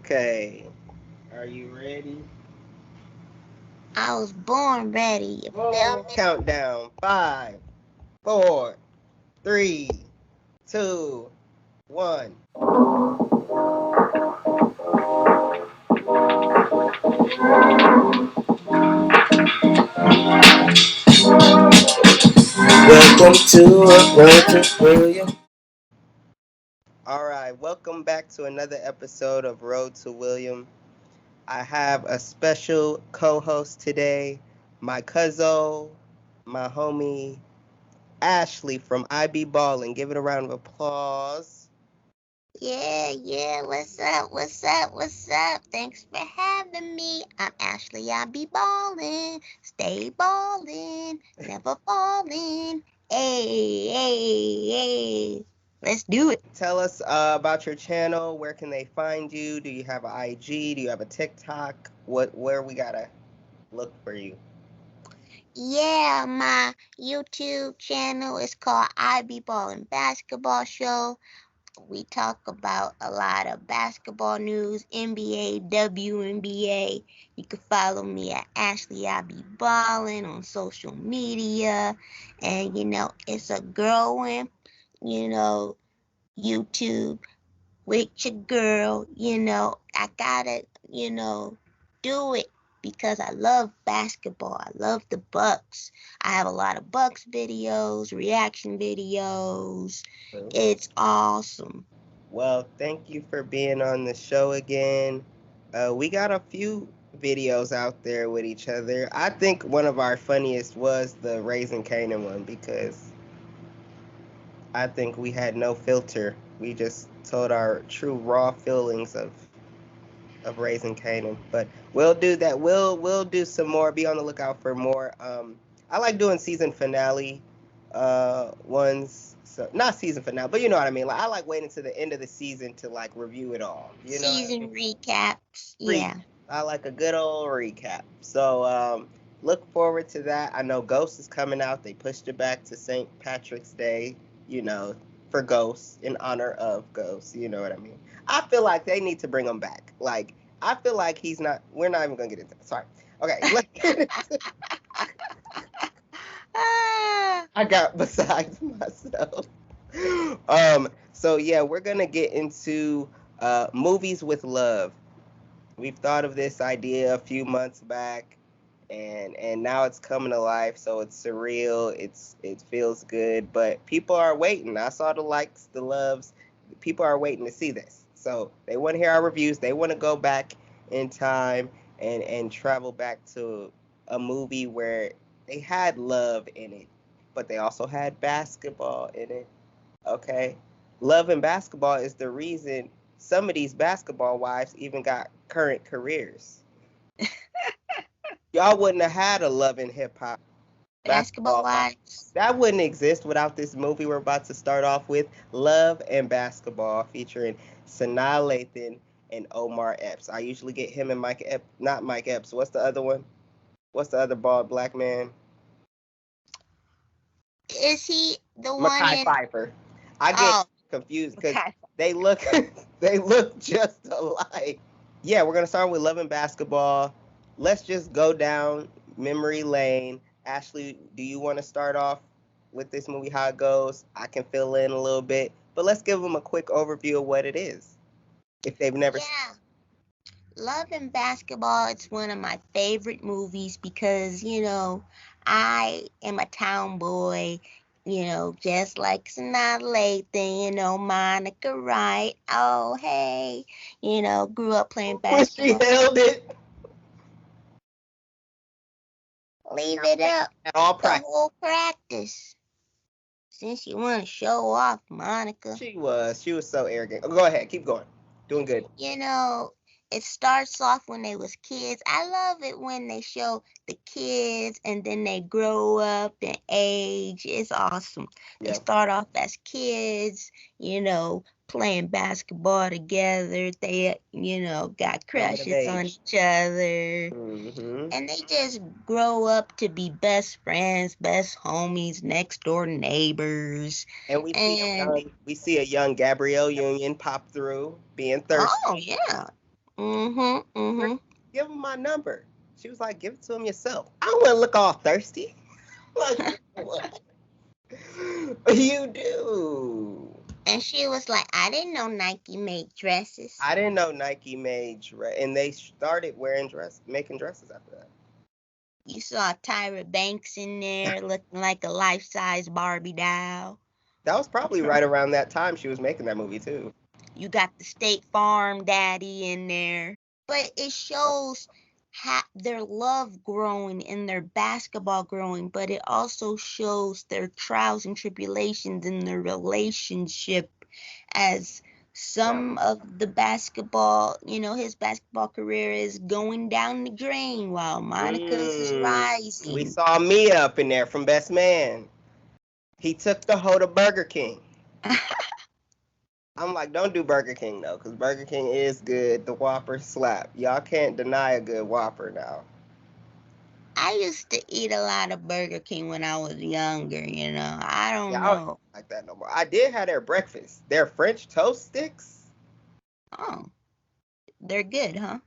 Okay. Are you ready? I was born ready. You feel me? Countdown. 5, 4, 3, 2, 1. Welcome to Road to William. All right. Welcome back to another episode of Road to William. I have a special co-host today, my cousin, my homie Ashley from IB Ballin. Give it a round of applause. Yeah. What's up? What's up? Thanks for having me. I'm Ashley. I be ballin'. Stay ballin'. Never falling. Hey. Let's do it. Tell us about your channel. Where can they find you? Do you have an IG? Do you have a TikTok? Where we gotta look for you? Yeah, my YouTube channel is called I Be Ballin' Basketball Show. We talk about a lot of basketball news, NBA, WNBA. You can follow me at Ashley I Be Ballin' on social media. And, it's a growing, you know, YouTube with your girl. I gotta, do it because I love basketball. I love the Bucks. I have a lot of Bucks videos, reaction videos. It's awesome. Well, thank you for being on the show again. We got a few videos out there with each other. I think one of our funniest was the Raising Canaan one because I think we had no filter. We just told our true raw feelings of Raising Canaan. But we'll do that. We'll do some more. Be on the lookout for more. I like doing season finale ones. So not season finale, but you know what I mean. Like I like waiting to the end of the season to like review it all. You know what I mean? Season recaps. Re- Yeah. I like a good old recap. So look forward to that. I know Ghost is coming out. They pushed it back to St. Patrick's Day, you know, for Ghost, in honor of Ghost. You know what I mean? I feel like they need to bring him back. Like, I feel like he's not, we're not even going to get into that. Sorry. Okay, let's get into, Ah, I got besides myself. So yeah, we're going to get into movies with love. We've thought of this idea a few months back, and now it's coming to life. So it's surreal. It feels good, but people are waiting. I saw the likes, the loves. People are waiting to see this. So they want to hear our reviews. They want to go back in time and travel back to a movie where they had love in it, but they also had basketball in it. Okay, love and basketball is the reason some of these basketball wives even got current careers. Y'all wouldn't have had a love and hip hop basketball basketball wife. wives. That wouldn't exist without this movie we're about to start off with, Love and Basketball, featuring Sanaa Lathan and Omar Epps. I usually get him and Mike Epps, not Mike Epps. What's the other one? What's the other bald black man? Is he the one Mackay in? Pfeiffer. I get Oh, confused because okay. they look they look just alike. Yeah, we're gonna start with Love and Basketball. Let's just go down memory lane. Ashley, do you want to start off with this movie? How it goes? I can fill in a little bit, but let's give them a quick overview of what it is if they've never seen. Yeah. Love and Basketball, it's one of my favorite movies because, I am a town boy, just like Sanaa Lathan, Monica Wright. Oh, hey, grew up playing When she basketball. held it Leave it up at all the practice, whole practice. Since you want to show off, Monica. she was so arrogant. Go ahead, keep going. Doing good. You know, it starts off when they was kids. I love it when they show the kids and then they grow up and age. It's awesome. They Yeah, start off as kids, playing basketball together. They, got coming of crushes on age. each other. Hmm. And they just grow up to be best friends, best homies, next door neighbors. And we see a And young we see a young Gabrielle Union pop through, being thirsty. oh yeah, Mm-hmm. Give him my number. She was like, give it to him yourself. I don't want to look all thirsty. Like, what? You do. And she was like, I didn't know Nike made dresses. I didn't know Nike made and they started making dresses after that. You saw Tyra Banks in there looking like a life-size Barbie doll. That was probably right around that time she was making that movie too. You got the State Farm daddy in there. But it shows their love growing and their basketball growing, but it also shows their trials and tribulations in their relationship as some of the basketball, his basketball career is going down the drain while Monica's is rising. We saw Mia up in there from Best Man. He took the hoe to Burger King. I'm like, don't do Burger King though, because Burger King is good. The Whopper slap. Y'all can't deny a good Whopper now. I used to eat a lot of Burger King when I was younger, I don't know. I don't like that no more. I did have their breakfast. Their French toast sticks. Oh, they're good, huh?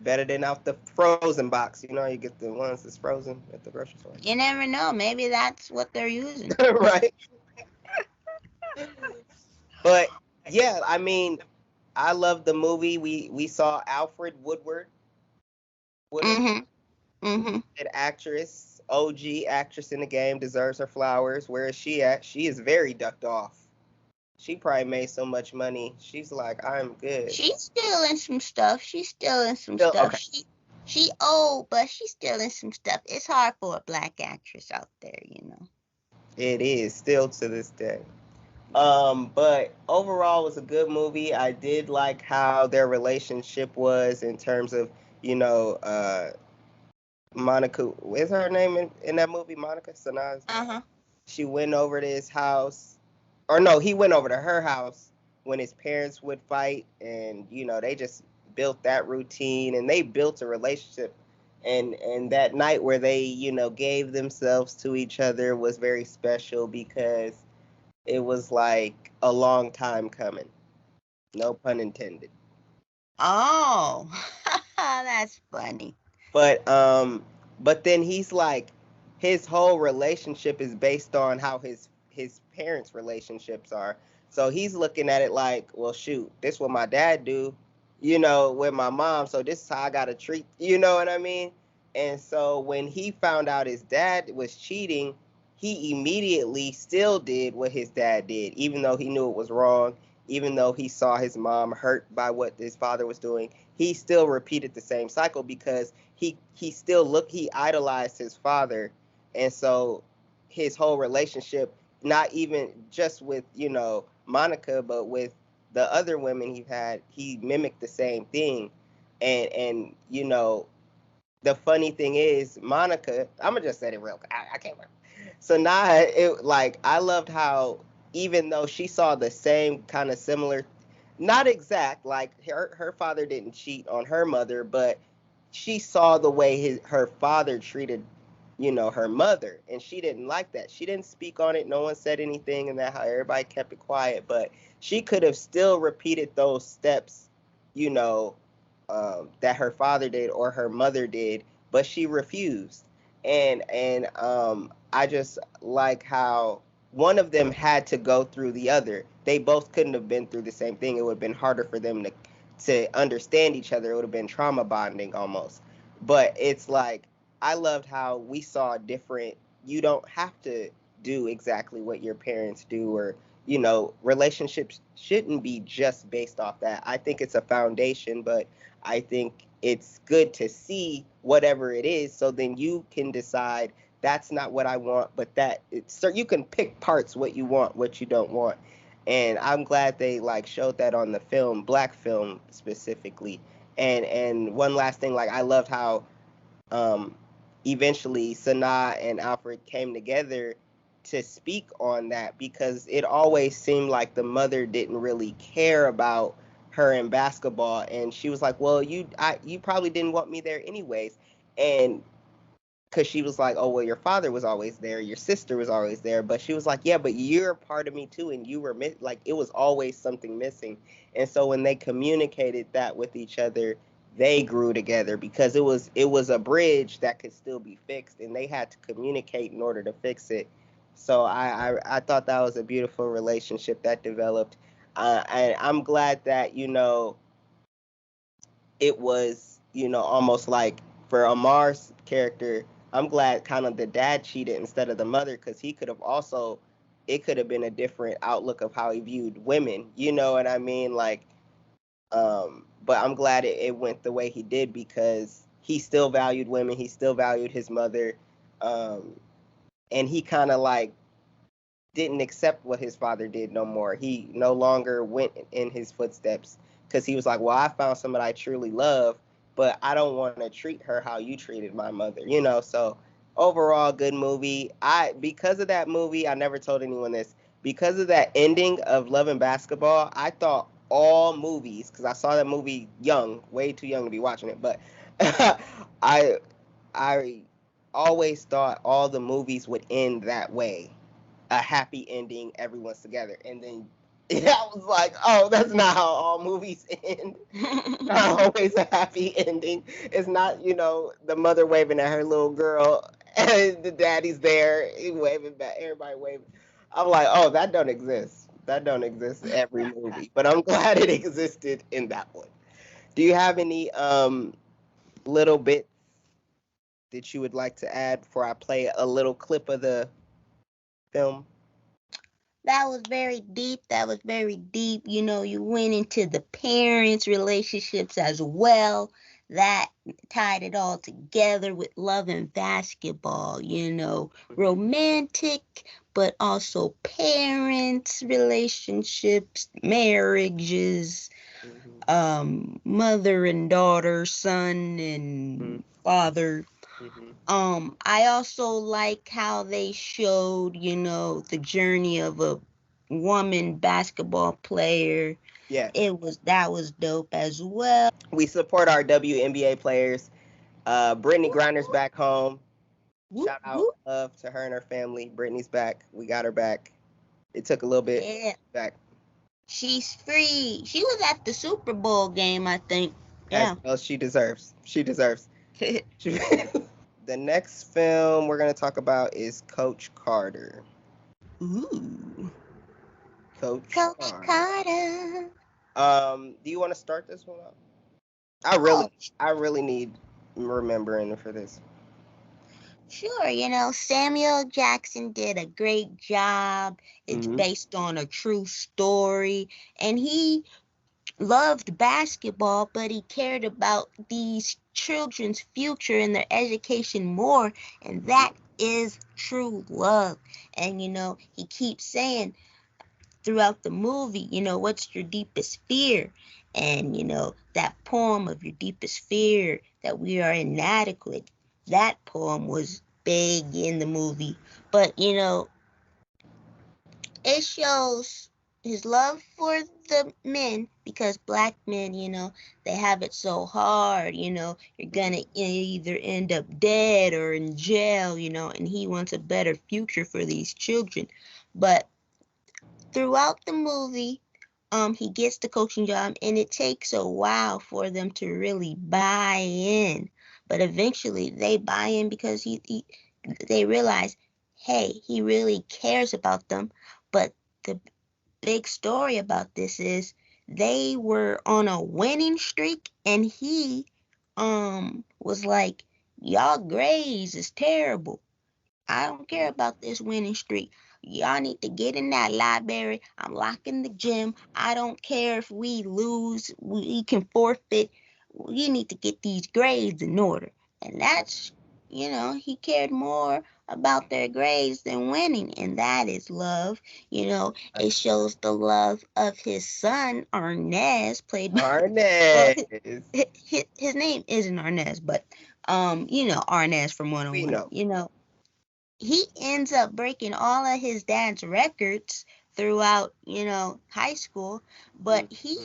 Better than out the frozen box. You get the ones that's frozen at the grocery store. You never know. Maybe that's what they're using. Right. But yeah, I mean, I love the movie. We saw Alfred Woodard. Mm-hmm. An actress, OG actress in the game, deserves her flowers. Where is she at? She is very ducked off. She probably made so much money. She's like, I'm good. She's still in some stuff. Okay. She old, but she's still in some stuff. It's hard for a black actress out there, It is still to this day. But overall, it was a good movie. I did like how their relationship was in terms of, Monica. Is her name in that movie? Monica Sanaz. She went over to his house, or no, he went over to her house when his parents would fight, and they just built that routine, and they built a relationship. And that night where they gave themselves to each other was very special because it was like a long time coming. No pun intended. Oh, that's funny. But then he's like, his whole relationship is based on how his parents' relationships are. So he's looking at it like, well, shoot, this is what my dad do, with my mom. So this is how I gotta treat, you know what I mean? And so when he found out his dad was cheating, he immediately still did what his dad did, even though he knew it was wrong, even though he saw his mom hurt by what his father was doing. He still repeated the same cycle because he idolized his father, and so his whole relationship, not even just with Monica, but with the other women he mimicked the same thing. And the funny thing is, Monica, I'm gonna just say it real quick. I can't remember. So now I loved how, even though she saw the same kind of similar, not exact, like her father didn't cheat on her mother, but she saw the way her father treated her mother, and she didn't like that. She didn't speak on it. No one said anything, and that how everybody kept it quiet. But she could have still repeated those steps, that her father did or her mother did, but she refused. And I just like how one of them had to go through the other. They both couldn't have been through the same thing. It would have been harder for them to understand each other. It would have been trauma bonding almost. But it's like, I loved how we saw different. You don't have to do exactly what your parents do, or relationships shouldn't be just based off that. I think it's a foundation, but I think it's good to see whatever it is, so then you can decide that's not what I want, but so you can pick parts what you want, what you don't want. And I'm glad they showed that on the film, black film specifically. And one last thing, I loved how eventually Sanaa and Alfred came together to speak on that, because it always seemed like the mother didn't really care about her in basketball, and she was like, well, you probably didn't want me there anyways. And because she was like, oh, well, your father was always there, your sister was always there, but she was like, yeah, but you're a part of me too, and you were like, it was always something missing. And so when they communicated that with each other, they grew together, because it was a bridge that could still be fixed, and they had to communicate in order to fix it. So I thought that was a beautiful relationship that developed, and I'm glad that, it was, almost like, for Amar's character, I'm glad kind of the dad cheated instead of the mother, because he could have also, it could have been a different outlook of how he viewed women. You know what I mean? Like, but I'm glad it went the way he did, because he still valued women. He still valued his mother. Um, and he kind of like didn't accept what his father did no more. He no longer went in his footsteps, because he was like, well, I found somebody I truly love, but I don't want to treat her how you treated my mother, So overall, good movie. Because of that movie, I never told anyone this. Because of that ending of Love and Basketball, I thought all movies, because I saw that movie young, way too young to be watching it, but I I always thought all the movies would end that way, a happy ending, everyone's together. And then I was like, oh, that's not how all movies end. Not always a happy ending. It's not, the mother waving at her little girl and the daddy's there, he waving back, everybody waving. I'm like, oh, that don't exist. That don't exist in every movie. But I'm glad it existed in that one. Do you have any little bits that you would like to add before I play a little clip of the film? That was very deep. That was very deep. You went into the parents' relationships as well. That tied it all together with love and basketball, romantic, but also parents' relationships, marriages, mother and daughter, son and father. I also like how they showed, the journey of a woman basketball player. Yes. That was dope as well. We support our WNBA players. Brittany Griner's back home. Shout out, love to her and her family. Brittany's back. We got her back. It took a little bit. Yeah. Back. She's free. She was at the Super Bowl game, I think. Yeah. As well, she deserves. She deserves. The next film we're going to talk about is Coach Carter. Ooh. Coach Carter. Do you want to start this one up? I really need remembering for this. Sure, Samuel Jackson did a great job. It's based on a true story, and he loved basketball, but he cared about these children's future and their education more, and that is true love. And he keeps saying throughout the movie, what's your deepest fear? And that poem of your deepest fear, that we are inadequate, that poem was big in the movie. But it shows his love for the men, because black men, they have it so hard, you're gonna either end up dead or in jail, and he wants a better future for these children. But throughout the movie, he gets the coaching job, and it takes a while for them to really buy in. But eventually they buy in, because they realize, hey, he really cares about them. But the big story about this is they were on a winning streak, and he was like, y'all grades is terrible. I don't care about this winning streak. Y'all need to get in that library. I'm locking the gym. I don't care if we lose, we can forfeit. You need to get these grades in order. And that's, he cared more about their grades than winning. And that is love. It shows the love of his son, Arnaz, played by Arnaz. His name isn't Arnaz, but Arnaz from 101. He ends up breaking all of his dad's records throughout, high school, but he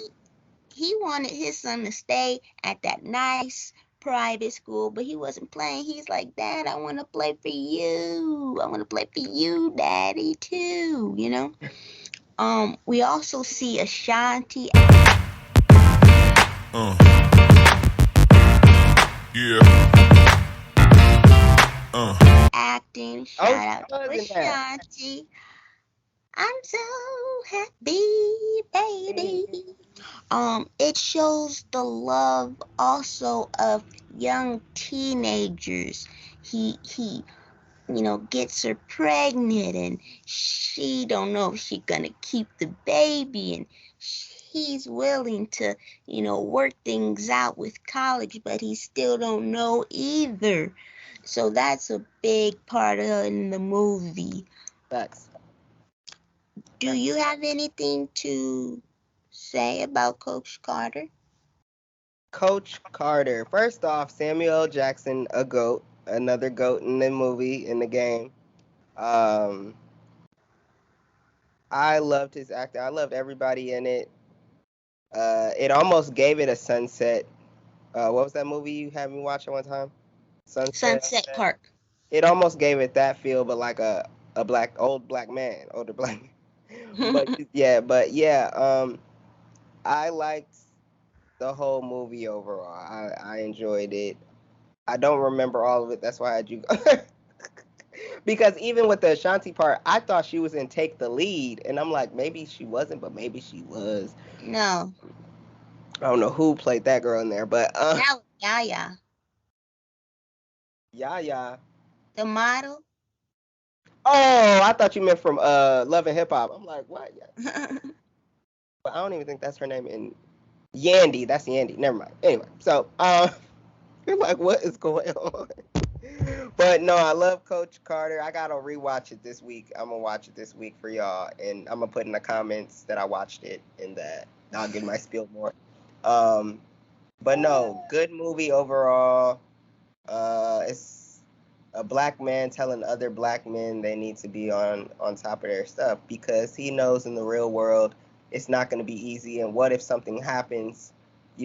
wanted his son to stay at that nice private school, but he wasn't playing. He's like, Dad, I want to play for you. I want to play for you, Daddy, too. We also see Ashanti. Yeah. Acting. Shout out to Ashanti. I'm so happy, baby. It shows the love also of young teenagers. He gets her pregnant, and she don't know if she's gonna keep the baby, and he's willing to work things out with college, but he still don't know either. So that's a big part in the movie. Facts. Do you have anything to say about Coach Carter? Coach Carter. First off, Samuel L. Jackson, a GOAT, another GOAT in the movie, in the game. I loved his acting. I loved everybody in it. It almost gave it a Sunset. What was that movie you had me watch at one time? Sunset Park. It almost gave it that feel, but like a older black man. But yeah. I liked the whole movie overall. I enjoyed it. I don't remember all of it. That's why I had you. Because even with the Ashanti part, I thought she was in Take the Lead, and I'm like, maybe she wasn't, but maybe she was. No. I don't know who played that girl in there, but that was Yaya. Yaya. The model. Oh, I thought you meant from Love and Hip Hop. I'm like, what? But I don't even think that's her name in Yandy. That's Yandy. Never mind. Anyway, so you're like, what is going on? But no, I love Coach Carter. I gotta rewatch it this week. I'm gonna watch it this week for y'all, and I'm gonna put in the comments that I watched it, and that I'll give my spiel more. But no, good movie overall. It's a black man telling other black men they need to be on top of their stuff, because he knows in the real world it's not going to be easy. And what if something happens, to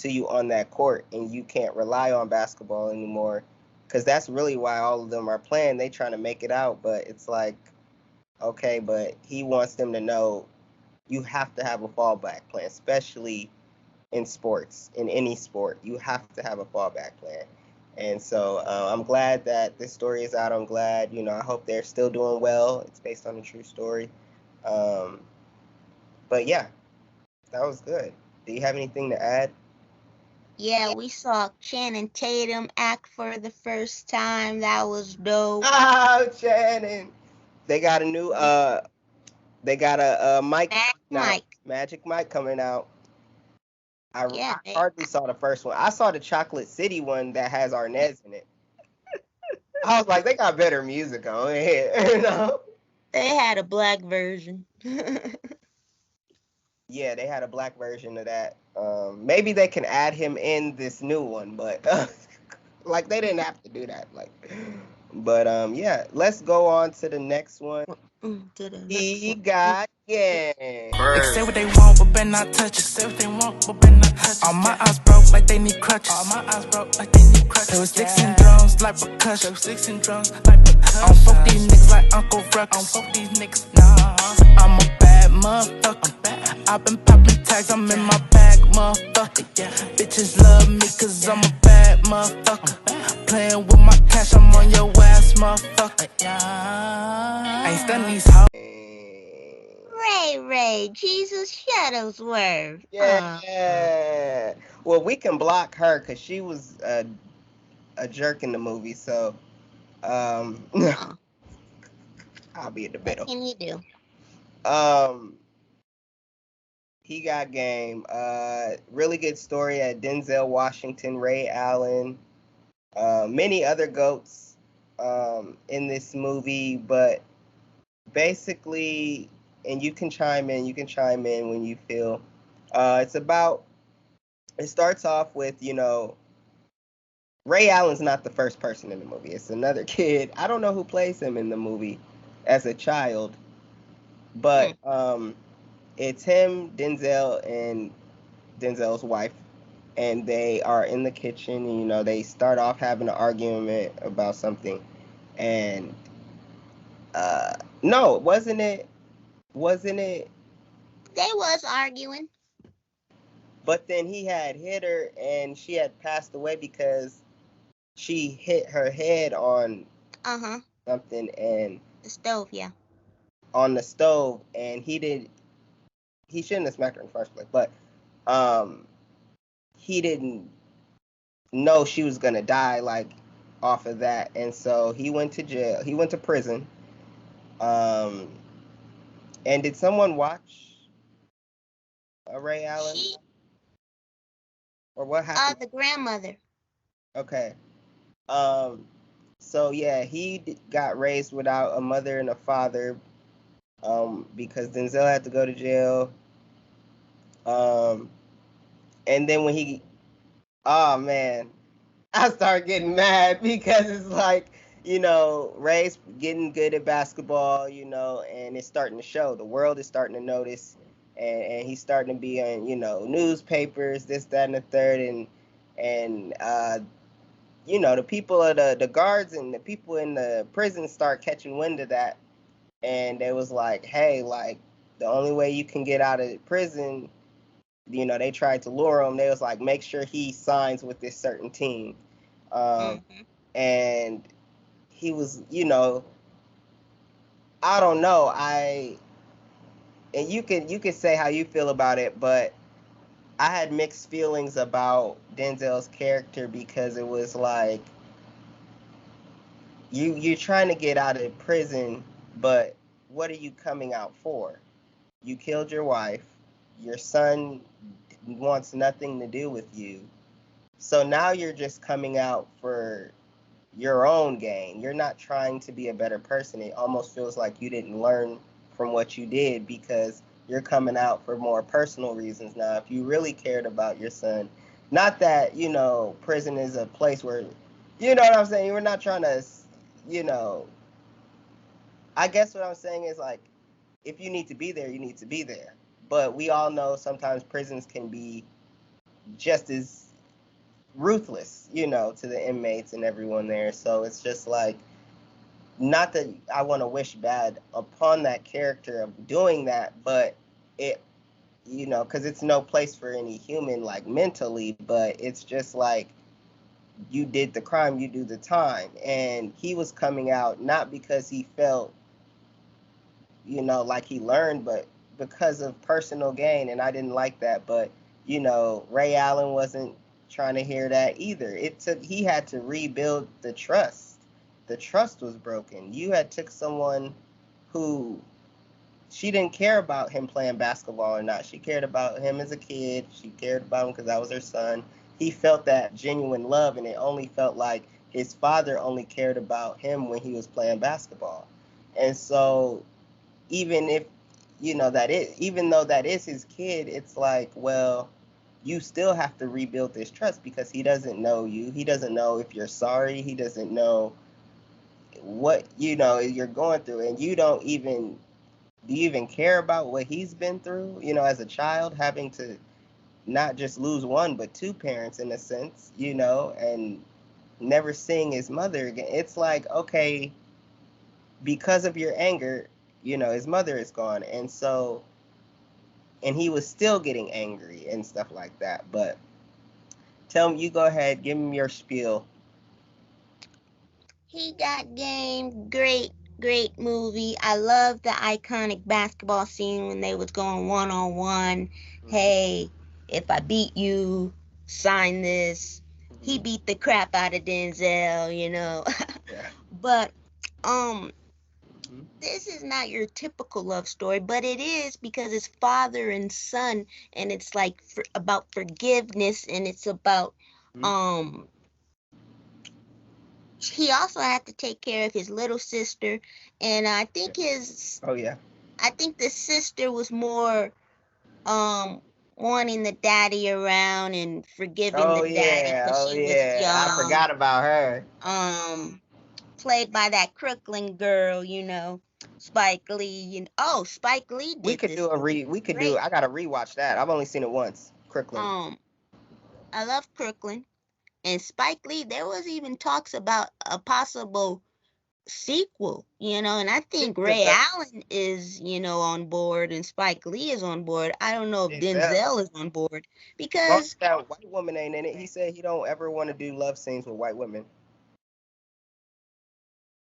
you on that court, and you can't rely on basketball anymore? Because that's really why all of them are playing. They trying to make it out, but it's like, okay, but he wants them to know you have to have a fallback plan, especially in sports, in any sport. You have to have a fallback plan. And so I'm glad that this story is out. I'm glad, I hope they're still doing well. It's based on a true story. But yeah, that was good. Do you have anything to add? Yeah, we saw Channing Tatum act for the first time. That was dope. Oh, Channing. They got a new they got a Magic Mike coming out. I hardly saw the first one. I saw the Chocolate City one that has Arnez in it. I was like, they got better music on here. They had a black version. Yeah, they had a black version of that. Maybe they can add him in this new one, but like they didn't have to do that. But yeah, let's go on to the next one. He got game. They say what they want, but better not touch it. Say what they want, but better not touch it. All my eyes broke like they need crutches. They was sticks and drums like percussion. I don't fuck these niggas like Uncle Ruckus. Nah. I'm a bad motherfucker. I've been popping tags, I'm in my bag, motherfucker. Bitches love me cause I'm a bad motherfucker. Playing with my cash, I'm on your ass, motherfucker. I ain't stunning these hoes. Ray, Jesus Shuttlesworth. Yeah. Well, we can block her because she was a jerk in the movie, so I'll be in the middle. What can you do? He got game. Really good story at Denzel Washington, Ray Allen, many other GOATs in this movie, but basically, and you can chime in when you feel. It starts off with, Ray Allen's not the first person in the movie. It's another kid. I don't know who plays him in the movie as a child, but it's him, Denzel, and Denzel's wife, and they are in the kitchen. And, they start off having an argument about something, and no, wasn't it? Wasn't it? They was arguing. But then he had hit her, and she had passed away because she hit her head on something and the stove, yeah. On the stove, and he shouldn't have smacked her in the first place, but he didn't know she was gonna die like off of that, and so he went to jail. He went to prison. And did someone watch Ray Allen? Or what happened? The grandmother. Okay. So yeah, he got raised without a mother and a father, because Denzel had to go to jail. And then when oh man, I started getting mad because it's like, Ray's getting good at basketball, and it's starting to show. The world is starting to notice, and he's starting to be on, newspapers, this, that, and the third, and the people of the guards and the people in the prison start catching wind of that, and they was like, hey, like, the only way you can get out of prison, they tried to lure him. They was like, make sure he signs with this certain team. And he was, I don't know. And you could say how you feel about it, but I had mixed feelings about Denzel's character because it was like, you're trying to get out of prison, but what are you coming out for? You killed your wife. Your son wants nothing to do with you. So now you're just coming out for your own gain. You're not trying to be a better person. It almost feels like you didn't learn from what you did because you're coming out for more personal reasons now. If you really cared about your son, not that, prison is a place where, you know what I'm saying? We're not trying to, I guess what I'm saying is, like, if you need to be there, you need to be there. But we all know sometimes prisons can be just as ruthless, to the inmates and everyone there. So it's just like, not that I want to wish bad upon that character of doing that, but it, because it's no place for any human, like, mentally, but it's just like, you did the crime, you do the time. And he was coming out not because he felt, like he learned, but because of personal gain. And I didn't like that. But, Ray Allen wasn't trying to hear that either. He had to rebuild the trust. The trust was broken. You had took someone who, she didn't care about him playing basketball or not. She cared about him as a kid. She cared about him because that was her son. He felt that genuine love, and it only felt like his father only cared about him when he was playing basketball. And so even if, even though that is his kid, it's like, well, you still have to rebuild this trust because he doesn't know you. He doesn't know if you're sorry. He doesn't know what, you're going through. And do you even care about what he's been through, as a child, having to not just lose one, but two parents in a sense, and never seeing his mother again. It's like, okay, because of your anger, his mother is gone. And so, and he was still getting angry and stuff like that. But tell him, you go ahead, give him your spiel. He Got Game, great movie. I love the iconic basketball scene when they was going one-on-one. Hey, if I beat you, sign this. He beat the crap out of Denzel, Yeah. But this is not your typical love story, but it is because it's father and son, and it's like about forgiveness, and it's about he also had to take care of his little sister, and I think I think the sister was more wanting the daddy around and forgiving the daddy because she was young. I forgot about her. Played by that Crooklyn girl, Spike Lee. Spike Lee did I gotta rewatch that. I've only seen it once. Crooklyn. I love Crooklyn. And Spike Lee, there was even talks about a possible sequel, and I think Ray Allen is, on board and Spike Lee is on board. I don't know if Denzel is on board because that white woman ain't in it. He said he don't ever want to do love scenes with white women.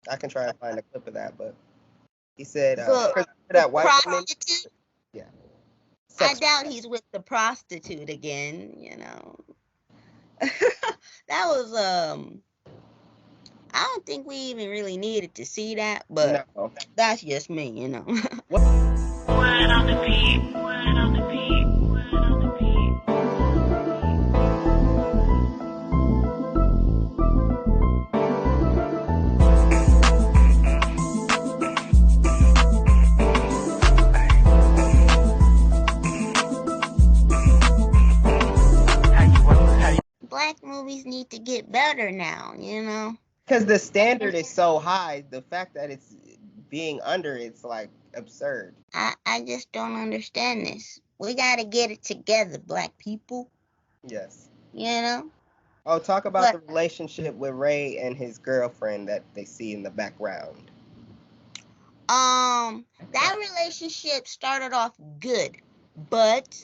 I can try and find a clip of that, but he said that white prostitute. Woman, yeah. I doubt he's with the prostitute again, That was I don't think we even really needed to see that, but no. That's just me, What on the beat? What on the beat? What on the beat? Black movies need to get better now, Because the standard is so high, the fact that it's being under it's like absurd. I just don't understand this. We gotta get it together, black people. Yes. Oh, talk about the relationship with Ray and his girlfriend that they see in the background. That relationship started off good, but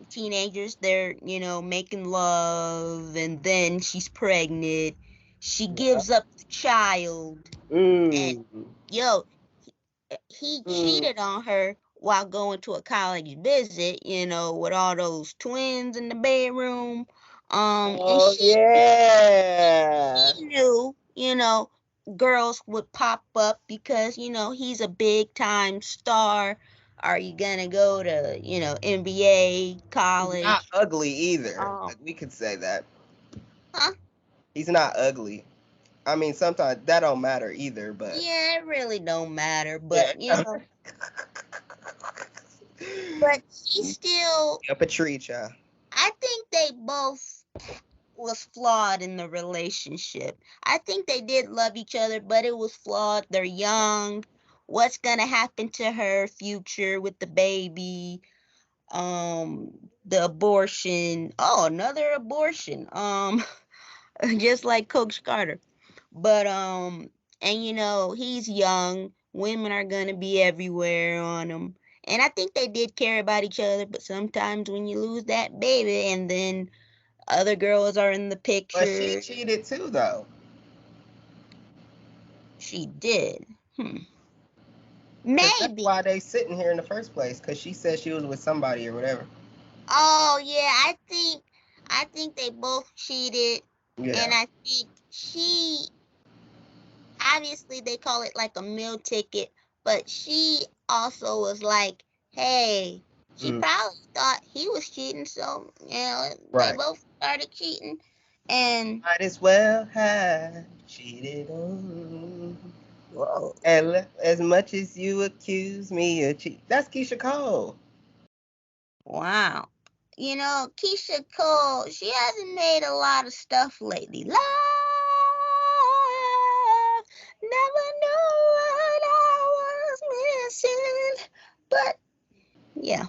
teenagers, they're making love, and then she's pregnant. She gives up the child, and he cheated on her while going to a college visit, with all those twins in the bedroom. And she knew, girls would pop up because, he's a big time star. Are you gonna go to, NBA, college? He's not ugly either. We could say that. Huh? He's not ugly. I mean, sometimes that don't matter either, but yeah, it really don't matter. But but he still. Patricia. I think they both was flawed in the relationship. I think they did love each other, but it was flawed. They're young. What's gonna happen to her future with the baby? The abortion. Oh, another abortion. Just like Coach Carter. But and he's young. Women are gonna be everywhere on him. And I think they did care about each other, but sometimes when you lose that baby and then other girls are in the picture. But she cheated too, though. She did. Maybe. That's why they sitting here in the first place, because she said she was with somebody or whatever. Oh, yeah, I think they both cheated. Yeah. And I think she, obviously they call it like a meal ticket, but she also was like, hey, she probably thought he was cheating, so, they both started cheating. And might as well have cheated on. Whoa. And as much as you accuse me of cheating. That's Keisha Cole. Wow. Keisha Cole, she hasn't made a lot of stuff lately. Love, never knew what I was missing. But, yeah.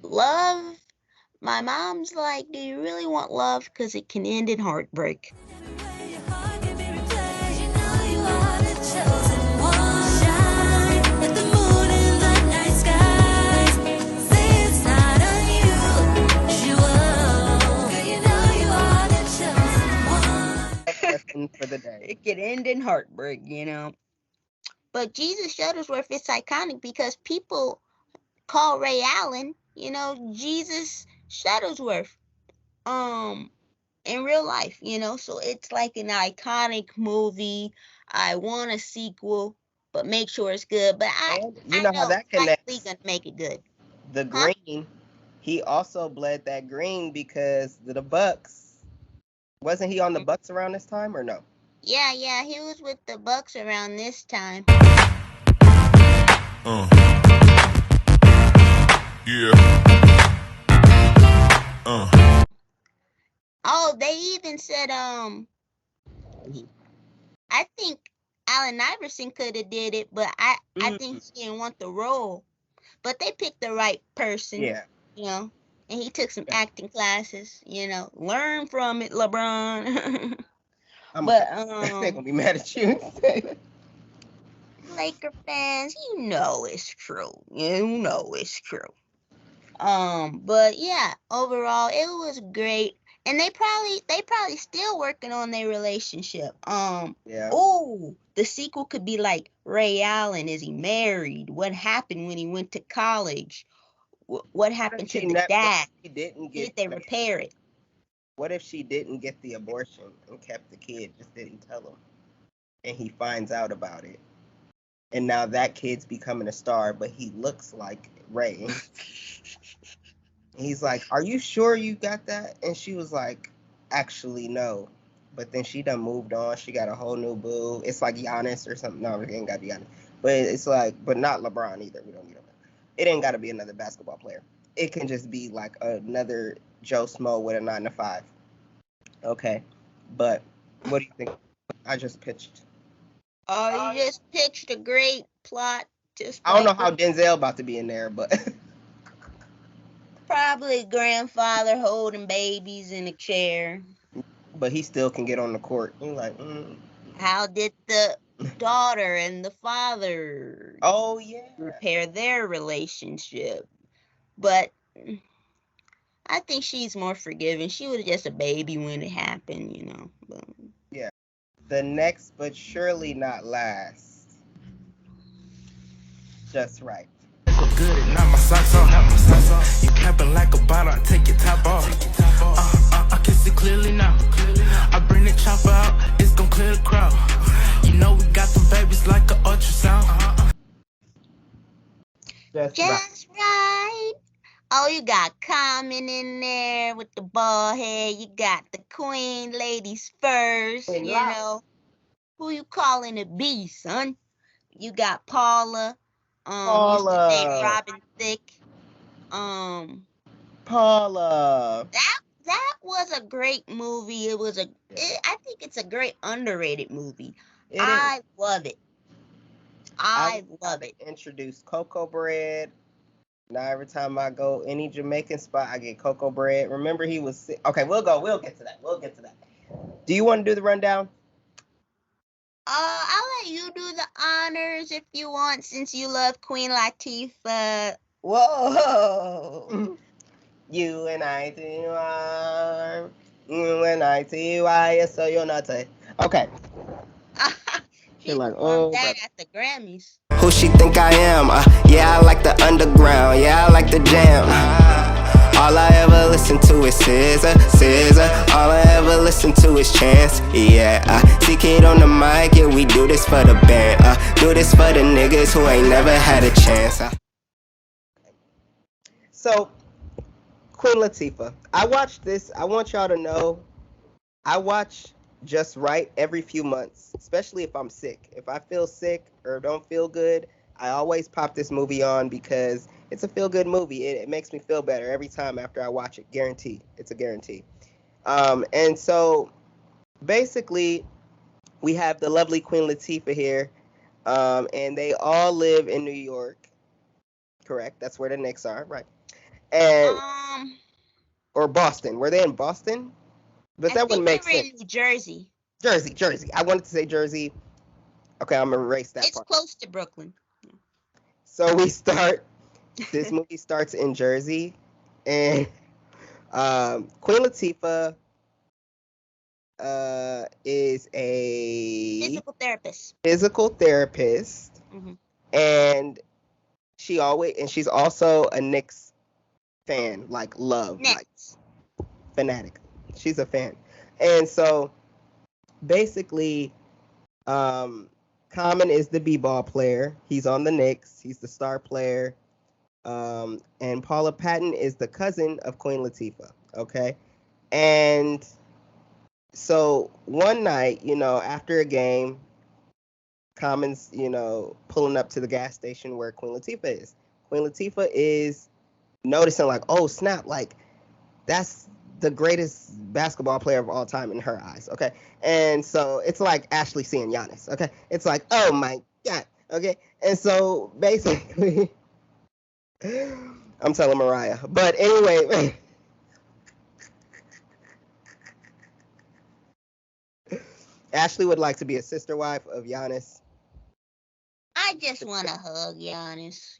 Love, my mom's like, do you really want love? Because it can end in heartbreak. For the day. It could end in heartbreak, But Jesus Shuttlesworth is iconic because people call Ray Allen, Jesus Shuttlesworth, in real life, So it's like an iconic movie. I want a sequel, but make sure it's good. But I know how that connects. Gonna make it good. The green, he also bled that green because the Bucks. Wasn't he on the Bucks around this time or no? Yeah, he was with the Bucks around this time. Oh, they even said I think Allen Iverson could have did it, but I think he didn't want the role. But they picked the right person. Yeah. you know, and he took some acting classes, learn from it, LeBron. But they're gonna be mad at you. Laker fans, it's true. It's true. But yeah, overall it was great. And they probably still working on their relationship. Yeah. Oh, the sequel could be like Ray Allen. Is he married? What happened when he went to college? What happened to the dad? Did they repair it? What if she didn't get the abortion and kept the kid, just didn't tell him, and he finds out about it, and now that kid's becoming a star, but he looks like Ray. He's like, "Are you sure you got that?" And she was like, "Actually, no." But then she done moved on. She got a whole new boo. It's like Giannis or something. No, it ain't got to be Giannis. But it's like, but not LeBron either. We don't need him. It ain't got to be another basketball player. It can just be like another Joe Smo with a 9 to 5. Okay. But what do you think? I just pitched. Oh, you just pitched a great plot. I don't know how Denzel about to be in there, but probably grandfather holding babies in a chair. But he still can get on the court. You're like, How did the daughter and the father repair their relationship? But I think she's more forgiving. She was just a baby when it happened, But, yeah. The next, but surely not last. Just right. Good, not my socks on. You capping like a bottle, I take your top off. I can see clearly now. I bring the chopper out, it's gon' clear the crowd. You know we got them babies like an ultrasound. Just right. Oh, you got Common in there with the bald head. You got the Queen ladies first, Who you calling a B, son? You got Paula. Robin Thicke. Paula. That was a great movie. I think it's a great underrated movie. I love it. I love it. Introduce cocoa bread. Now every time I go any Jamaican spot, I get cocoa bread. Remember he was sick. Okay, we'll get to that. Do you want to do the rundown? I'll let you do the honors if you want, since you love Queen Latifah. Whoa. You and I so you're not a... Okay. She like, that at the Grammys. Who she think I am? Yeah, I like the underground. Yeah, I like the jam. All I ever listen to is SZA. All I ever listen to is Chance. Yeah, C-Kid on the mic. Yeah, we do this for the band. Do this for the niggas who ain't never had a chance. So, Queen Latifah. I watched this. I want y'all to know, I watch Just Right every few months, especially if I'm sick. If I feel sick or don't feel good, I always pop this movie on because it's a feel-good movie. It makes me feel better every time after I watch it. Guaranteed. It's a guarantee. And so, basically, we have the lovely Queen Latifah here, and they all live in New York. Correct. That's where the Knicks are, right? And or Boston. Were they in Boston? But that wouldn't make sense. In New Jersey. Jersey. I wanted to say Jersey. Okay, I'm gonna erase that part. It's close to Brooklyn. So we start. This movie starts in Jersey, and Queen Latifah is a physical therapist. Mm-hmm. And she's also a Knicks fan, like fanatic. She's a fan. And so basically, Common is the b-ball player. He's on the Knicks. He's the star player. And Paula Patton is the cousin of Queen Latifah. Okay. And so one night, after a game, Common's, pulling up to the gas station where Queen Latifah is. Queen Latifah is noticing, like, oh, snap, like, that's the greatest basketball player of all time in her eyes, okay? And so it's like Ashley seeing Giannis, okay? It's like, oh, my God, okay? And so basically, I'm telling Mariah. But anyway, Ashley would like to be a sister wife of Giannis. I just want to hug Giannis,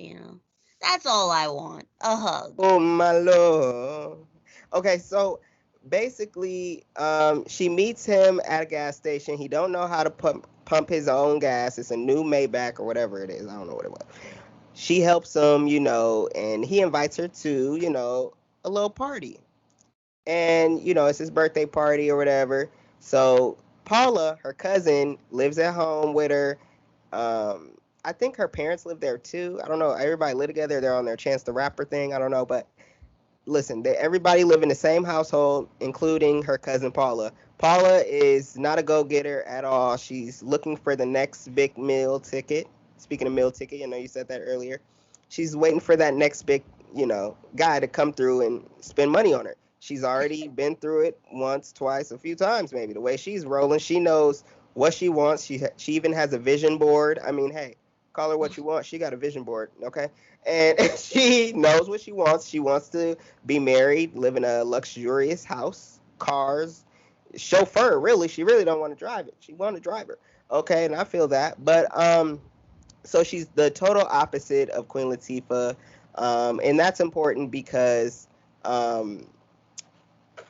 That's all I want. A hug. Oh my lord. Okay, so basically, she meets him at a gas station. He don't know how to pump his own gas. It's a new Maybach or whatever it is. I don't know what it was. She helps him, and he invites her to, a little party. And, it's his birthday party or whatever. So Paula, her cousin, lives at home with her. I think her parents live there too. I don't know. Everybody live together. They're on their Chance the Rapper thing. I don't know. But listen, everybody live in the same household, including her cousin Paula. Paula is not a go-getter at all. She's looking for the next big meal ticket. Speaking of meal ticket, you said that earlier. She's waiting for that next big, guy to come through and spend money on her. She's already been through it once, twice, a few times maybe. The way she's rolling, she knows what she wants. She even has a vision board. I mean, hey, call her what you want. She got a vision board, okay? And she knows what she wants. She wants to be married, live in a luxurious house, cars, chauffeur, really. She really don't want to drive it. She want a driver, okay? And I feel that. But so she's the total opposite of Queen Latifah, and that's important because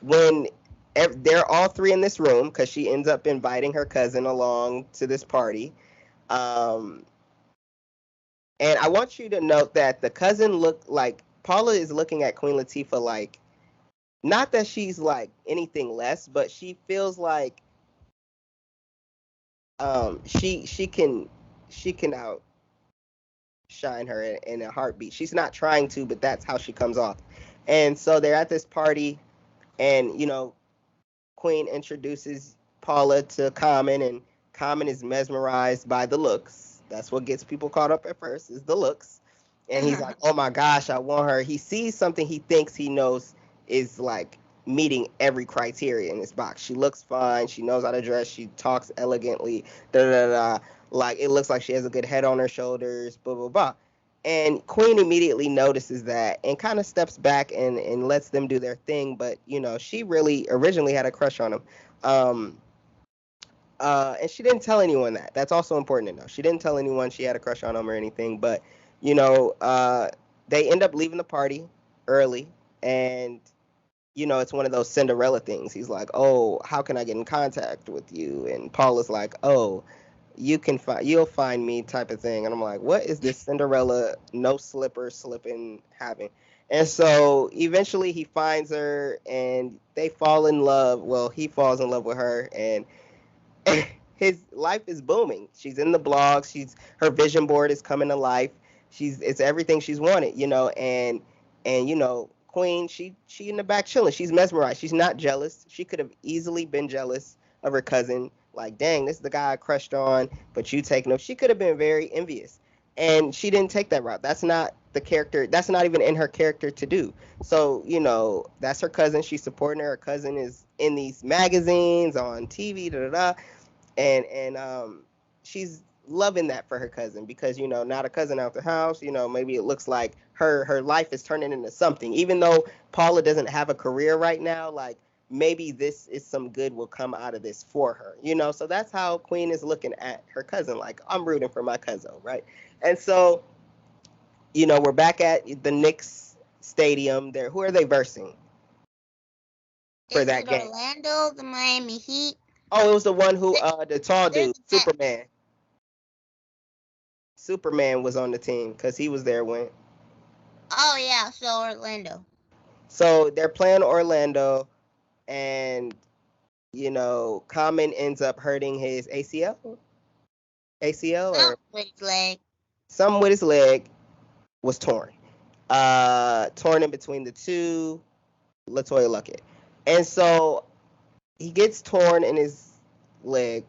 when they're all three in this room, because she ends up inviting her cousin along to this party, and I want you to note that the cousin looked like Paula is looking at Queen Latifah like, not that she's like anything less, but she feels like she can outshine her in a heartbeat. She's not trying to, but that's how she comes off. And so they're at this party, and Queen introduces Paula to Common, and Common is mesmerized by the looks. That's what gets people caught up at first, is the looks. And he's like, oh my gosh, I want her. He sees something he thinks he knows is like meeting every criteria in this box. She looks fine. She knows how to dress. She talks elegantly. Like, it looks like she has a good head on her shoulders, blah, blah, blah. And Queen immediately notices that and kind of steps back and lets them do their thing. But, she really originally had a crush on him. And she didn't tell anyone that. That's also important to know. She didn't tell anyone she had a crush on him or anything. But, they end up leaving the party early. And, it's one of those Cinderella things. He's like, oh, how can I get in contact with you? And Paula's like, oh, you'll find me type of thing. And I'm like, what is this Cinderella no slipper slipping having? And so eventually he finds her and they fall in love. Well, he falls in love with her, and his life is booming. She's in the blogs. Her vision board is coming to life. It's everything she's wanted, and Queen, she in the back chilling. She's mesmerized. She's not jealous. She could have easily been jealous of her cousin. Like, dang, this is the guy I crushed on, but you taking him. She could have been very envious, and she didn't take that route. That's not the character. That's not even in her character to do. So, that's her cousin. She's supporting her. Her cousin is in these magazines, on TV, and she's loving that for her cousin because, not a cousin out the house, maybe it looks like her life is turning into something. Even though Paula doesn't have a career right now, like, maybe this is some good will come out of this for her, so that's how Queen is looking at her cousin. Like, I'm rooting for my cousin, right? And so, we're back at the Knicks stadium there. Who are they versing for that game? Orlando, the Miami Heat. Oh, it was the one who the tall dude, Superman was on the team because he was there when. Oh yeah, so Orlando. So they're playing Orlando, and Common ends up hurting his ACL or with his leg. Something with his leg was torn. Torn in between the two, LaToya Luckett. And so he gets torn in his leg.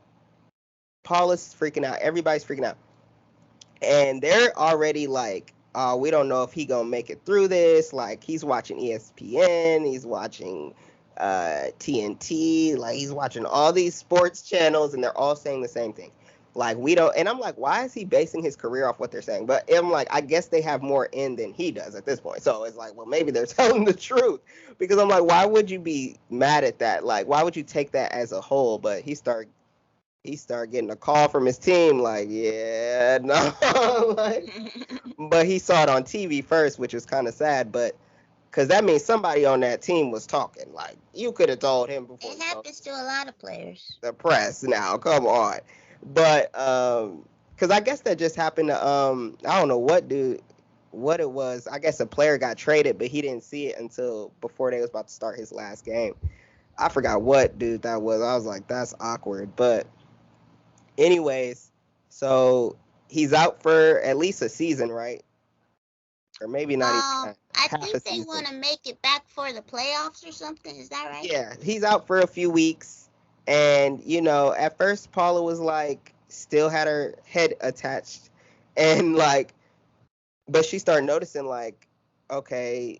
Paula's freaking out. Everybody's freaking out. And they're already like, we don't know if he gonna make it through this. Like, he's watching ESPN, he's watching TNT, like he's watching all these sports channels, and they're all saying the same thing. Like, we don't, and I'm like, why is he basing his career off what they're saying? But I'm like, I guess they have more in than he does at this point. So it's like, well, maybe they're telling the truth, because I'm like, why would you be mad at that? Like, why would you take that as a whole? But he started getting a call from his team, like, yeah, no, like, but he saw it on TV first, which is kind of sad, but because that means somebody on that team was talking. Like, you could have told him before. It happens to a lot of players. The press now, come on. But because I guess that just happened to I don't know what it was. I guess a player got traded, but he didn't see it until before they was about to start his last game. I forgot what dude that was. I was like, that's awkward. But anyways, so he's out for at least a season, right? Or maybe not even I half a think they season. want to make it back for the playoffs or something. Is that right? Yeah, he's out for a few weeks. And, you know, at first Paula was like, still had her head attached. And like, but she started noticing like, okay,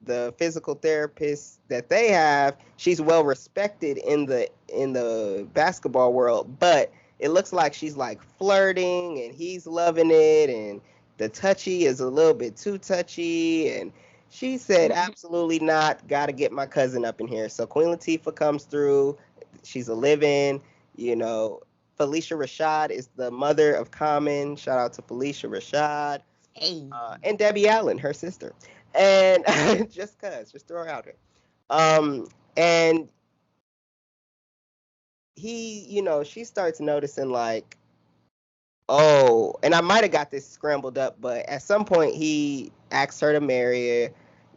the physical therapist that they have, she's well respected in the basketball world, but it looks like she's like flirting and he's loving it, and the touchy is a little bit too touchy. And she said, absolutely not, gotta get my cousin up in here. So Queen Latifah comes through. She's a live-in, you know. Felicia Rashad is the mother of Common. Shout out to Felicia Rashad. Hey. And Debbie Allen, her sister. And just throw her out there. And he, you know, she starts noticing like, oh, and I might have got this scrambled up, but at some point he asks her to marry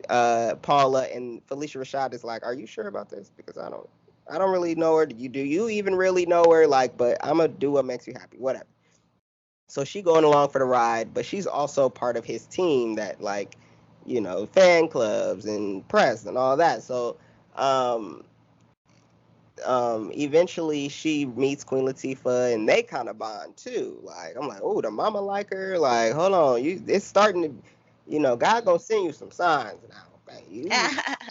Paula, and Felicia Rashad is like, are you sure about this? Because I don't really know her. Do you even really know her? Like, but I'm gonna do what makes you happy, whatever. So she going along for the ride, but she's also part of his team that, like, you know, fan clubs and press and all that. So eventually she meets Queen Latifah and they kind of bond too. Like, I'm like, oh, the mama like her. Like, hold on, it's starting to, you know, God gonna send you some signs now. Okay,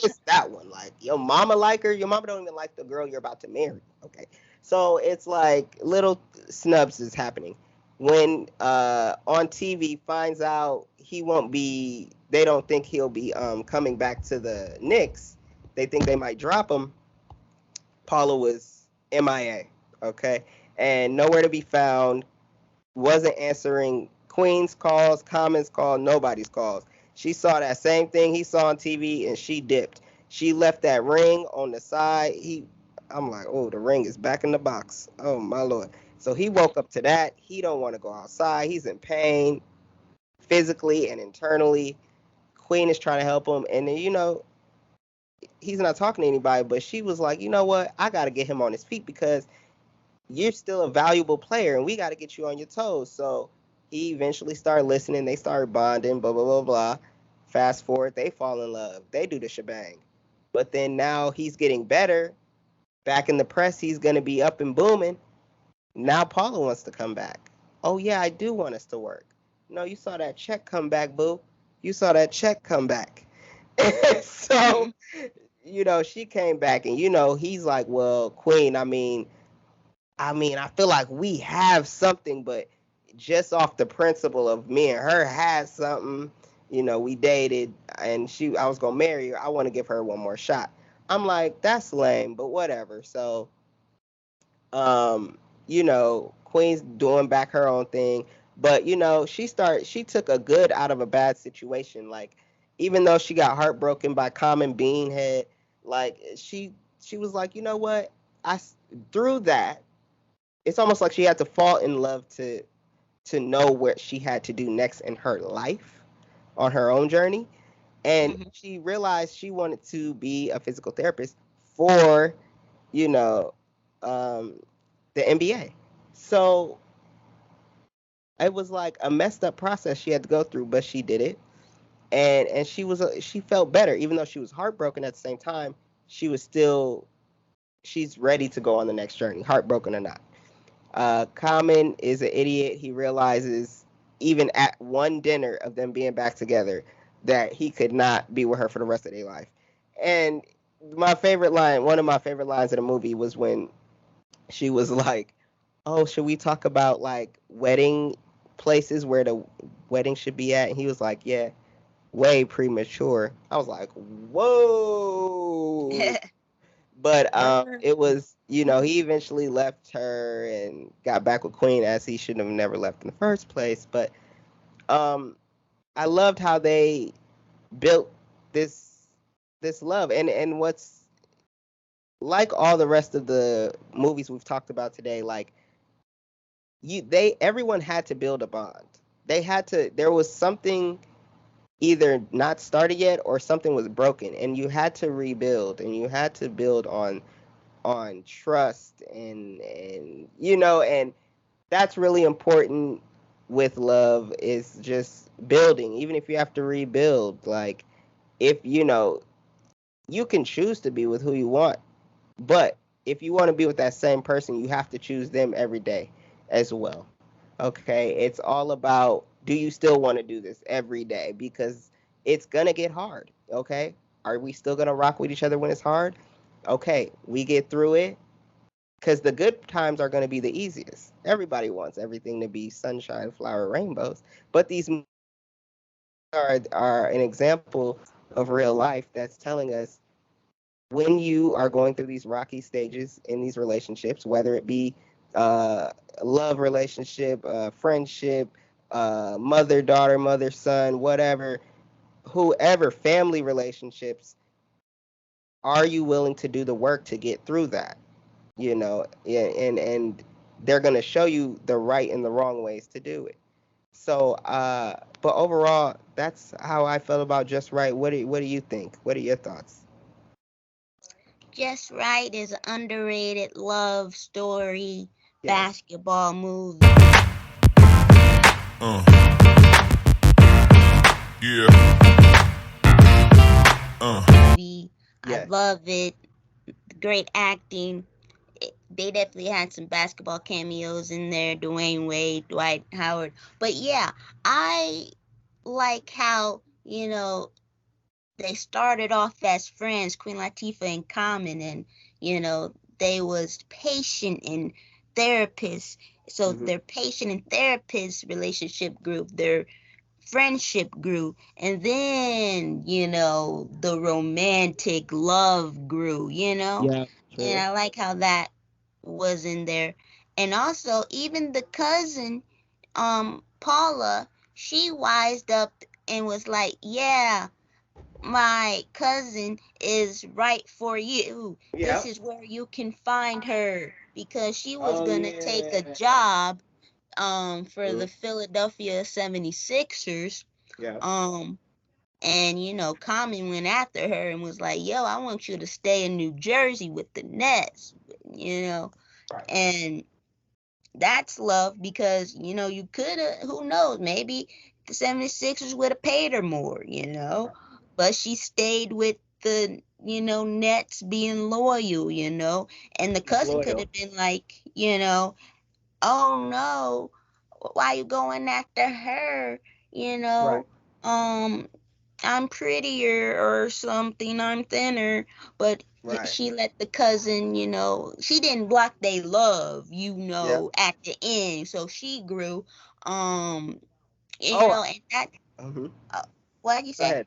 it's that one. Like, your mama like her. Your mama don't even like the girl you're about to marry. Okay, so it's like little snubs is happening. When on TV finds out he won't be, they don't think he'll be coming back to the Knicks. They think they might drop him. Paula was MIA, okay? And nowhere to be found. Wasn't answering Queen's calls, Common's call, nobody's calls. She saw that same thing he saw on TV and she dipped. She left that ring on the side. I'm like, oh, the ring is back in the box. Oh, my Lord. So he woke up to that. He don't want to go outside. He's in pain physically and internally. Queen is trying to help him. And then, you know, he's not talking to anybody, but she was like, you know what? I got to get him on his feet because you're still a valuable player and we got to get you on your toes. So he eventually started listening. They started bonding, blah, blah, blah, blah. Fast forward, they fall in love. They do the shebang. But then now he's getting better. Back in the press, he's going to be up and booming. Now Paula wants to come back. Oh, yeah, I do want us to work. No, you saw that check come back, boo. You saw that check come back. So, you know, she came back and, you know, he's like, well, Queen, I mean, I feel like we have something, but just off the principle of me and her had something, you know, we dated and I was going to marry her. I want to give her one more shot. I'm like, that's lame, but whatever. So, you know, Queen's doing back her own thing, but, you know, she took a good out of a bad situation. Like, even though she got heartbroken by Common Beanhead, like, she was like, you know what? Through that, it's almost like she had to fall in love to know what she had to do next in her life on her own journey. And she realized she wanted to be a physical therapist for, you know, the NBA. So it was like a messed up process she had to go through, but she did it. And she felt better, even though she was heartbroken at the same time. She's ready to go on the next journey, heartbroken or not. Common is an idiot. He realizes even at one dinner of them being back together that he could not be with her for the rest of their life. And one of my favorite lines in the movie was when she was like, "Oh, should we talk about like wedding places where the wedding should be at?" And he was like, "Yeah, way premature." I was like, "Whoa." But Word. it was, he eventually left her and got back with Queen, as he should have never left in the first place. But um I loved how they built this love, and what's like all the rest of the movies we've talked about today, like everyone had to build a bond. There was something either not started yet or something was broken, and you had to rebuild, and you had to build on trust, and that's really important with love, is just building, even if you have to rebuild. Like, if you can choose to be with who you want, but if you want to be with that same person, you have to choose them every day as well. Okay, it's all about, do you still want to do this every day? Because it's gonna get hard. Okay, are we still gonna rock with each other when it's hard? Okay, we get through it, because the good times are gonna be the easiest. Everybody wants everything to be sunshine, flower, rainbows, but these are an example of real life that's telling us, when you are going through these rocky stages in these relationships, whether it be a love relationship, friendship, mother daughter, mother son, whatever, whoever, family relationships, are you willing to do the work to get through that? And they're going to show you the right and the wrong ways to do it. So, but overall, that's how I felt about Just Right. What do you think? What are your thoughts? Just Right is an underrated love story Yes. basketball movie. Uh. Yeah. I Yes. love it. Great acting. They definitely had some basketball cameos in there. Dwayne Wade, Dwight Howard. But yeah, I like how, they started off as friends, Queen Latifah and Common, and they was patient and therapists. So Hmm. their patient and therapist relationship grew, their friendship grew, and then the romantic love grew. Yeah. And True. I like how that was in there. And also, even the cousin, Paula, she wised up and was like, yeah, my cousin is right for you. This Yeah. is where you can find her, because she was Oh gonna take a yeah. job for Mhm. the Philadelphia 76ers. Yeah. Um and Common went after her and was like, "Yo, I want you to stay in New Jersey with the Nets." You know, Right. and that's love, because you could have, who knows, maybe the 76ers would have paid her more, but she stayed with the Nets, being loyal, and the She's cousin could loyal. have been like, oh no, why you going after her, you Right. know um I'm prettier or something, I'm thinner. But Right. she let the cousin, she didn't block they love, Yeah. at the end. So she grew. Um, Oh. and that, Mhm. uh, what did you Go say? ahead.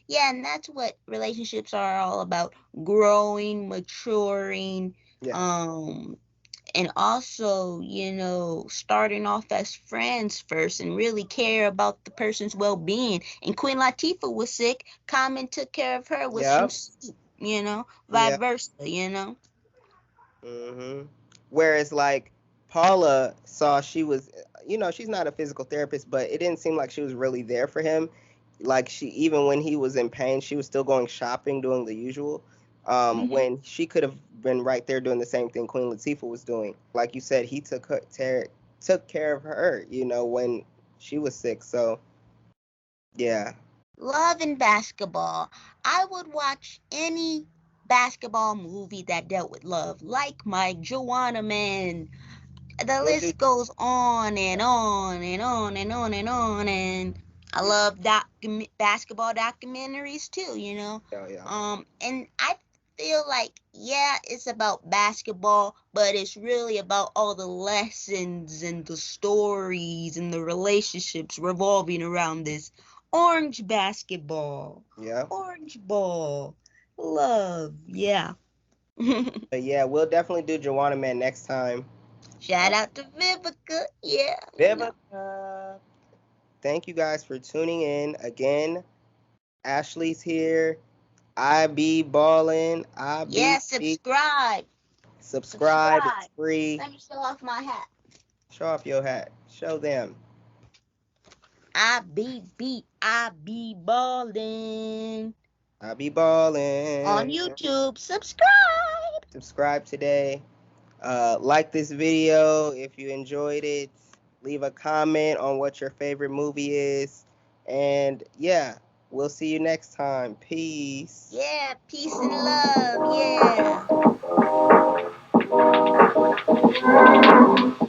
Yeah, and that's what relationships are all about: growing, maturing, Yes. um, and also, starting off as friends first and really care about the person's well-being. And Queen Latifah was sick, Common took care of her with some Yep. soup, vice Yeah. versa. Mhm. Whereas, like, Paula saw, she was, she's not a physical therapist, but it didn't seem like she was really there for him. Like, she, even when he was in pain, she was still going shopping, doing the usual. Hmm. When she could have been right there doing the same thing Queen Latifah was doing. Like you said, he took care of her, when she was sick. So yeah. Love and basketball. I would watch any basketball movie that dealt with love, like Mike, Joanna Man. The What do list goes on and on and on and on and on. And I love basketball documentaries too. Yeah, yeah. And I feel like, yeah, it's about basketball, but it's really about all the lessons and the stories and the relationships revolving around this orange basketball. Yeah. Orange ball. Love. Yeah. But yeah, we'll definitely do Joanna Man next time. Shout out to Vivica. Yeah. Vivica. Thank you guys for tuning in. Again, Ashley's here. I be ballin'. Yeah, subscribe. Subscribe. It's free. Let me show off my hat. Show off your hat. Show them. I be ballin'. I be ballin'. On YouTube. Subscribe. Subscribe today. Like this video if you enjoyed it. Leave a comment on what your favorite movie is. And yeah, we'll see you next time. Peace. Yeah, peace and love. Yeah.